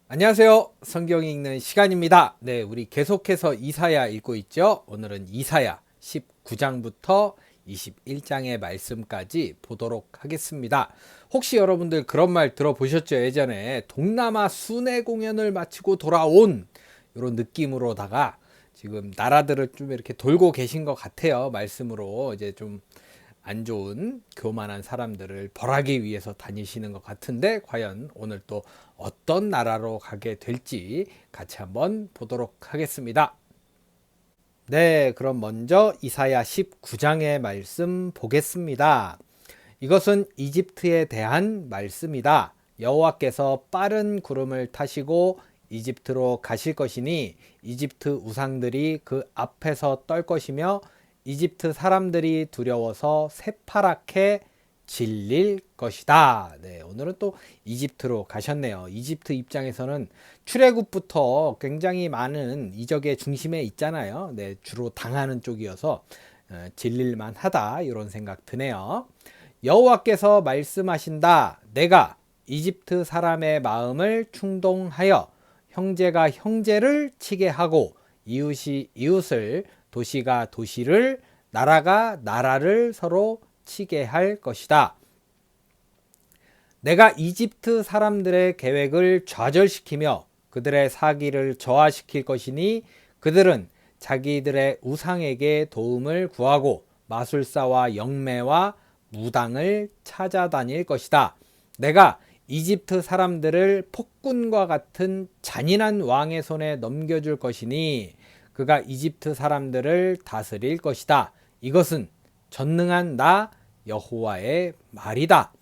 안녕하세요. 성경 읽는 시간입니다. 네, 우리 계속해서 이사야 읽고 있죠. 오늘은 이사야 19장부터 21장의 말씀까지 보도록 하겠습니다. 혹시 여러분들 그런 말 들어보셨죠? 예전에 동남아 순회 공연을 마치고 돌아온 이런 느낌으로다가 지금 나라들을 좀 이렇게 돌고 계신 것 같아요. 말씀으로 이제 좀 안 좋은 교만한 사람들을 벌하기 위해서 다니시는 것 같은데, 과연 오늘 또 어떤 나라로 가게 될지 같이 한번 보도록 하겠습니다. 네, 그럼 먼저 이사야 19장의 말씀 보겠습니다. 이것은 이집트에 대한 말씀이다. 여호와께서 빠른 구름을 타시고 이집트로 가실 것이니 이집트 우상들이 그 앞에서 떨 것이며 이집트 사람들이 두려워서 새파랗게 질릴 것이다. 네, 오늘은 또 이집트로 가셨네요. 이집트 입장에서는 출애굽부터 굉장히 많은 이적의 중심에 있잖아요. 네, 주로 당하는 쪽이어서 질릴만 하다, 이런 생각 드네요. 여호와께서 말씀하신다. 내가 이집트 사람의 마음을 충동하여 형제가 형제를 치게 하고 이웃이 이웃을, 도시가 도시를, 나라가 나라를 서로 치게 할 것이다. 내가 이집트 사람들의 계획을 좌절시키며 그들의 사기를 저하시킬 것이니 그들은 자기들의 우상에게 도움을 구하고 마술사와 영매와 무당을 찾아다닐 것이다. 내가 이집트 사람들을 폭군과 같은 잔인한 왕의 손에 넘겨줄 것이니 그가 이집트 사람들을 다스릴 것이다. 이것은 전능한 나 여호와의 말이다.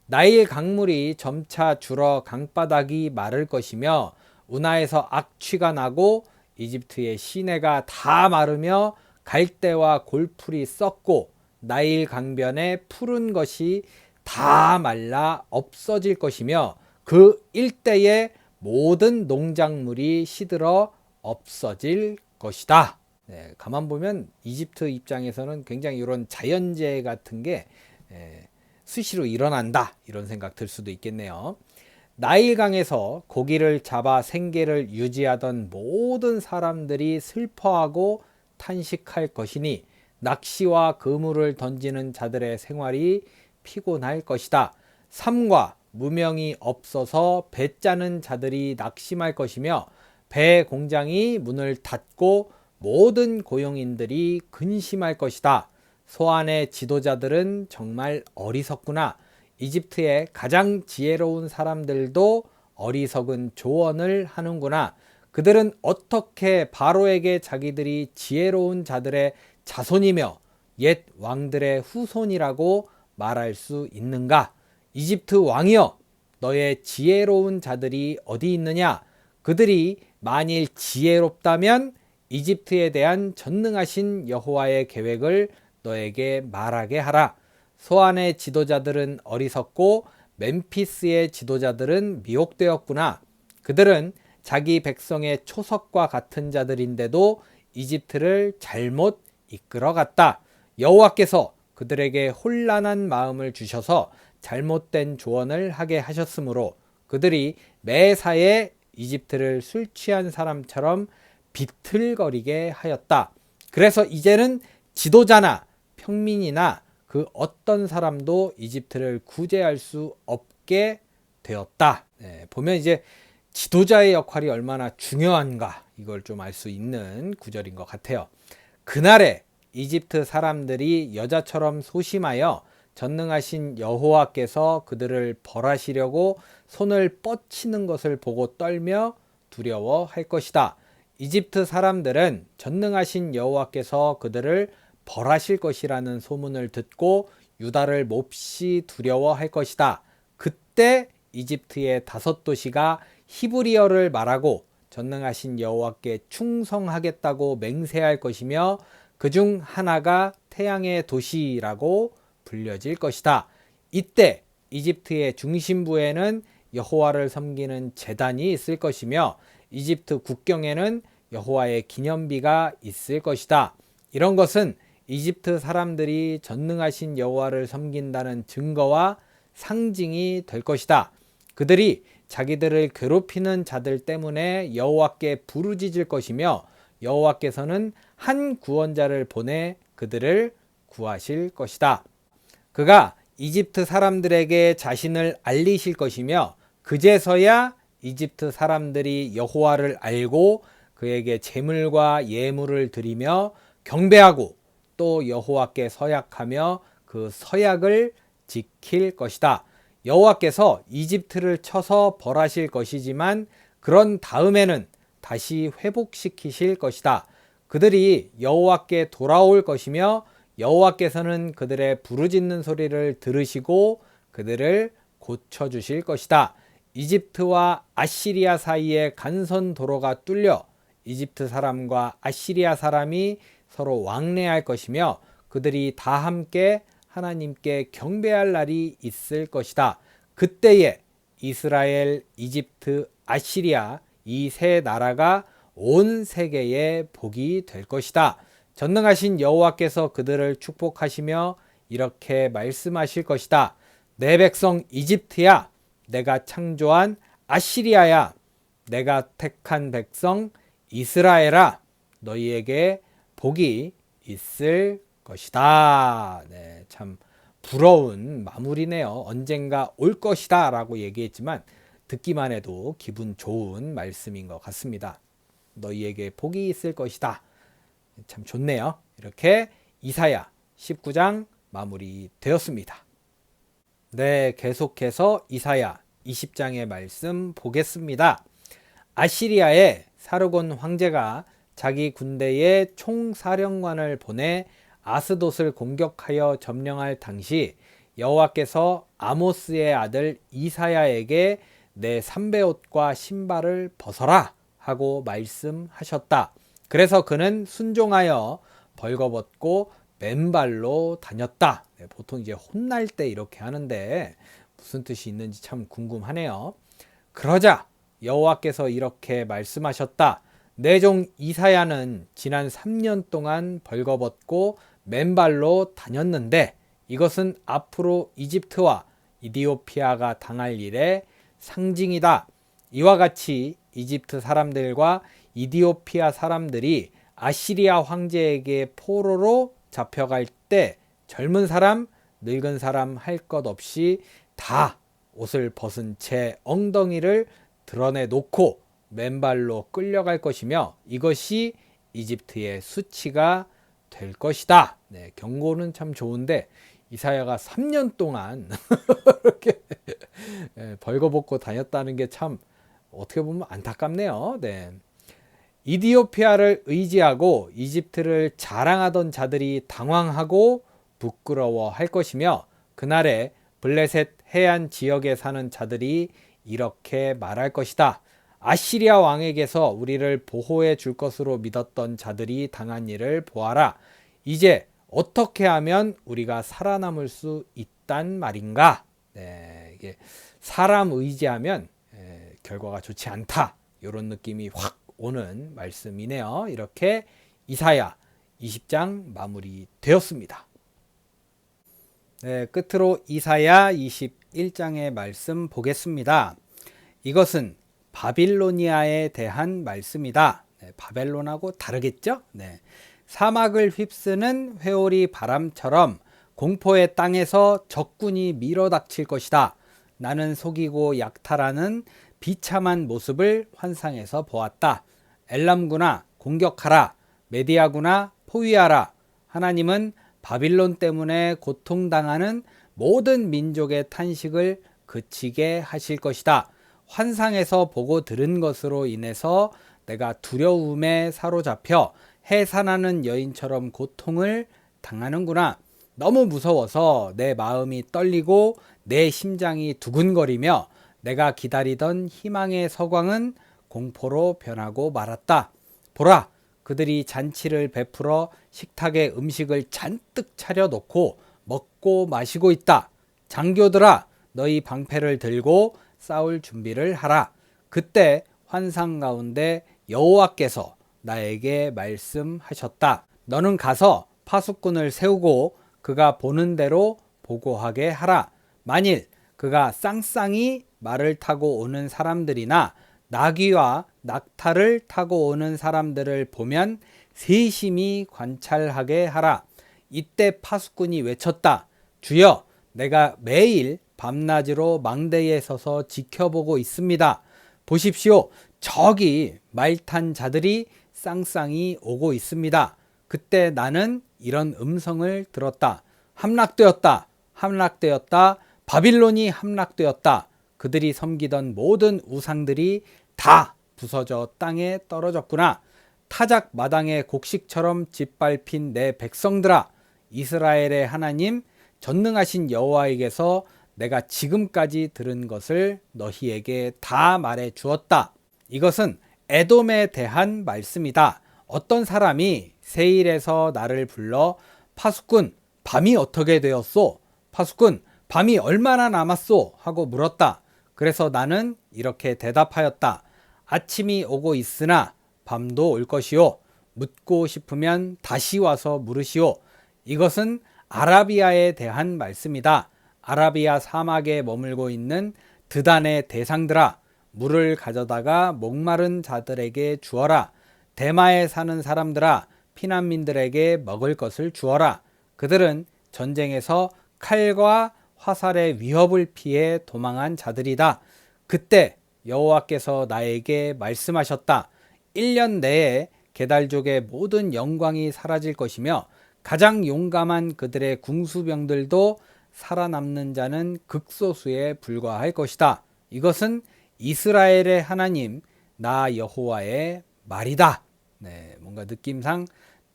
나일 강물이 점차 줄어 강바닥이 마를 것이며 운하에서 악취가 나고 이집트의 시내가 다 마르며 갈대와 골풀이 썩고 나일 강변에 푸른 것이 다 말라 없어질 것이며 그 일대의 모든 농작물이 시들어 없어질 것이다. 네, 가만 보면 이집트 입장에서는 굉장히 이런 자연재해 같은 게 수시로 일어난다, 이런 생각 들 수도 있겠네요. 나일강에서 고기를 잡아 생계를 유지하던 모든 사람들이 슬퍼하고 탄식할 것이니 낚시와 그물을 던지는 자들의 생활이 피곤할 것이다. 삼과 무명이 없어서 배 짜는 자들이 낙심할 것이며 배 공장이 문을 닫고 모든 고용인들이 근심할 것이다. 소안의 지도자들은 정말 어리석구나. 이집트의 가장 지혜로운 사람들도 어리석은 조언을 하는구나. 그들은 어떻게 바로에게 자기들이 지혜로운 자들의 자손이며 옛 왕들의 후손이라고 말할 수 있는가? 이집트 왕이여, 너의 지혜로운 자들이 어디 있느냐? 그들이 만일 지혜롭다면 이집트에 대한 전능하신 여호와의 계획을 너에게 말하게 하라. 소안의 지도자들은 어리석고 멤피스의 지도자들은 미혹되었구나. 그들은 자기 백성의 초석과 같은 자들인데도 이집트를 잘못 이끌어갔다. 여호와께서 그들에게 혼란한 마음을 주셔서 잘못된 조언을 하게 하셨으므로 그들이 매사에 이집트를 술 취한 사람처럼 비틀거리게 하였다. 그래서 이제는 지도자나 평민이나 그 어떤 사람도 이집트를 구제할 수 없게 되었다. 네, 보면 이제 지도자의 역할이 얼마나 중요한가, 이걸 좀 알 수 있는 구절인 것 같아요. 그날에 이집트 사람들이 여자처럼 소심하여 전능하신 여호와께서 그들을 벌하시려고 손을 뻗치는 것을 보고 떨며 두려워할 것이다. 이집트 사람들은 전능하신 여호와께서 그들을 벌하실 것이라는 소문을 듣고 유다를 몹시 두려워할 것이다. 그때 이집트의 5도시가 히브리어를 말하고 전능하신 여호와께 충성하겠다고 맹세할 것이며 그중 하나가 태양의 도시라고 불려질 것이다. 이때 이집트의 중심부에는 여호와를 섬기는 제단이 있을 것이며 이집트 국경에는 여호와의 기념비가 있을 것이다. 이런 것은 이집트 사람들이 전능하신 여호와를 섬긴다는 증거와 상징이 될 것이다. 그들이 자기들을 괴롭히는 자들 때문에 여호와께 부르짖을 것이며 여호와께서는 한 구원자를 보내 그들을 구하실 것이다. 그가 이집트 사람들에게 자신을 알리실 것이며 그제서야 이집트 사람들이 여호와를 알고 그에게 제물과 예물을 드리며 경배하고 또 여호와께 서약하며 그 서약을 지킬 것이다. 여호와께서 이집트를 쳐서 벌하실 것이지만 그런 다음에는 다시 회복시키실 것이다. 그들이 여호와께 돌아올 것이며 여호와께서는 그들의 부르짖는 소리를 들으시고 그들을 고쳐주실 것이다. 이집트와 아시리아 사이에 간선 도로가 뚫려 이집트 사람과 아시리아 사람이 서로 왕래할 것이며 그들이 다 함께 하나님께 경배할 날이 있을 것이다. 그때에 이스라엘, 이집트, 아시리아 이 세 나라가 온 세계의 복이 될 것이다. 전능하신 여호와께서 그들을 축복하시며 이렇게 말씀하실 것이다. 내 백성 이집트야, 내가 창조한 아시리아야, 내가 택한 백성 이스라엘아, 너희에게 복이 있을 것이다. 네, 참 부러운 마무리네요. 언젠가 올 것이다 라고 얘기했지만 듣기만 해도 기분 좋은 말씀인 것 같습니다. 너희에게 복이 있을 것이다. 참 좋네요. 이렇게 이사야 19장 마무리되었습니다. 네, 계속해서 이사야 20장의 말씀 보겠습니다. 아시리아의 사르곤 황제가 자기 군대의 총사령관을 보내 아스돗을 공격하여 점령할 당시 여호와께서 아모스의 아들 이사야에게 내 삼베옷과 신발을 벗어라 하고 말씀하셨다. 그래서 그는 순종하여 벌거벗고 맨발로 다녔다. 네, 보통 이제 혼날 때 이렇게 하는데 무슨 뜻이 있는지 참 궁금하네요. 그러자 여호와께서 이렇게 말씀하셨다. 내 종 이사야는 지난 3년 동안 벌거벗고 맨발로 다녔는데 이것은 앞으로 이집트와 이디오피아가 당할 일의 상징이다. 이와 같이 이집트 사람들과 이디오피아 사람들이 아시리아 황제에게 포로로 잡혀갈 때 젊은 사람, 늙은 사람 할 것 없이 다 옷을 벗은 채 엉덩이를 드러내 놓고 맨발로 끌려갈 것이며 이것이 이집트의 수치가 될 것이다. 네, 경고는 참 좋은데 이사야가 3년 동안 이렇게 벌거벗고 다녔다는 게 참 어떻게 보면 안타깝네요. 네. 이디오피아를 의지하고 이집트를 자랑하던 자들이 당황하고 부끄러워할 것이며 그날에 블레셋 해안 지역에 사는 자들이 이렇게 말할 것이다. 아시리아 왕에게서 우리를 보호해 줄 것으로 믿었던 자들이 당한 일을 보아라. 이제 어떻게 하면 우리가 살아남을 수 있단 말인가? 네, 이게 사람 의지하면 결과가 좋지 않다. 이런 느낌이 확 오는 말씀이네요. 이렇게 이사야 20장 마무리되었습니다. 네, 끝으로 이사야 21장의 말씀 보겠습니다. 이것은 바빌로니아에 대한 말씀이다. 네, 바벨론하고 다르겠죠? 네. 사막을 휩쓰는 회오리 바람처럼 공포의 땅에서 적군이 밀어닥칠 것이다. 나는 속이고 약탈하는 비참한 모습을 환상에서 보았다. 엘람군아 공격하라. 메디아군아 포위하라. 하나님은 바빌론 때문에 고통당하는 모든 민족의 탄식을 그치게 하실 것이다. 환상에서 보고 들은 것으로 인해서 내가 두려움에 사로잡혀 해산하는 여인처럼 고통을 당하는구나. 너무 무서워서 내 마음이 떨리고 내 심장이 두근거리며 내가 기다리던 희망의 서광은 공포로 변하고 말았다. 보라, 그들이 잔치를 베풀어 식탁에 음식을 잔뜩 차려놓고 먹고 마시고 있다. 장교들아, 너희 방패를 들고 싸울 준비를 하라. 그때 환상 가운데 여호와께서 나에게 말씀하셨다. 너는 가서 파수꾼을 세우고 그가 보는 대로 보고하게 하라. 만일 그가 쌍쌍이 말을 타고 오는 사람들이나 나귀와 낙타를 타고 오는 사람들을 보면 세심히 관찰하게 하라. 이때 파수꾼이 외쳤다. 주여, 내가 매일 밤낮으로 망대에 서서 지켜보고 있습니다. 보십시오. 저기 말 탄 자들이 쌍쌍이 오고 있습니다. 그때 나는 이런 음성을 들었다. 함락되었다. 함락되었다. 바빌론이 함락되었다. 그들이 섬기던 모든 우상들이 다 부서져 땅에 떨어졌구나. 타작 마당의 곡식처럼 짓밟힌 내 백성들아, 이스라엘의 하나님 전능하신 여호와에게서 내가 지금까지 들은 것을 너희에게 다 말해 주었다. 이것은 에돔에 대한 말씀이다. 어떤 사람이 세일에서 나를 불러 파수꾼, 밤이 어떻게 되었소? 파수꾼, 밤이 얼마나 남았소? 하고 물었다. 그래서 나는 이렇게 대답하였다. 아침이 오고 있으나 밤도 올 것이요. 묻고 싶으면 다시 와서 물으시오. 이것은 아라비아에 대한 말씀이다. 아라비아 사막에 머물고 있는 드단의 대상들아, 물을 가져다가 목마른 자들에게 주어라. 대마에 사는 사람들아, 피난민들에게 먹을 것을 주어라. 그들은 전쟁에서 칼과 화살의 위협을 피해 도망한 자들이다. 그때 여호와께서 나에게 말씀하셨다. 1년 내에 게달족의 모든 영광이 사라질 것이며 가장 용감한 그들의 궁수병들도 살아남는 자는 극소수에 불과할 것이다. 이것은 이스라엘의 하나님 나 여호와의 말이다. 네, 뭔가 느낌상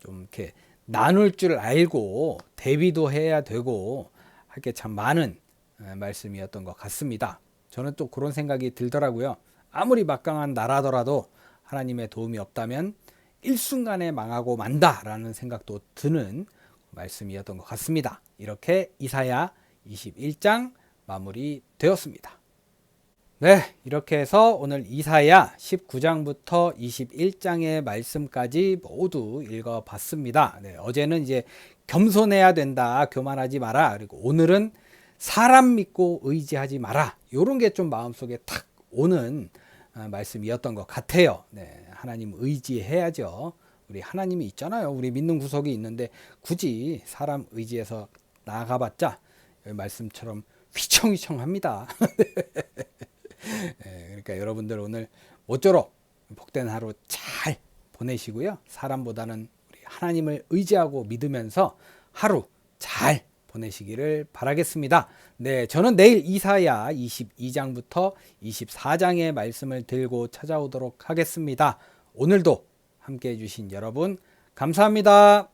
좀 이렇게 나눌 줄 알고 대비도 해야 되고 하게 참 많은 말씀이었던 것 같습니다. 저는 또 그런 생각이 들더라고요. 아무리 막강한 나라더라도 하나님의 도움이 없다면 일순간에 망하고 만다라는 생각도 드는 말씀이었던 것 같습니다. 이렇게 이사야 21장 마무리되었습니다. 네, 이렇게 해서 오늘 이사야 19장부터 21장의 말씀까지 모두 읽어봤습니다. 네, 어제는 이제 겸손해야 된다, 교만하지 마라. 그리고 오늘은 사람 믿고 의지하지 마라. 이런 게 좀 마음속에 탁 오는 말씀이었던 것 같아요. 네, 하나님 의지해야죠. 우리 하나님이 있잖아요. 우리 믿는 구석이 있는데 굳이 사람 의지해서 나아가봤자 말씀처럼 휘청휘청합니다. 네, 그러니까 여러분들 오늘 모쪼록 복된 하루 잘 보내시고요. 사람보다는 우리 하나님을 의지하고 믿으면서 하루 잘 보내시기를 바라겠습니다. 네, 저는 내일 이사야 22장부터 24장의 말씀을 들고 찾아오도록 하겠습니다. 오늘도 함께 해주신 여러분 감사합니다.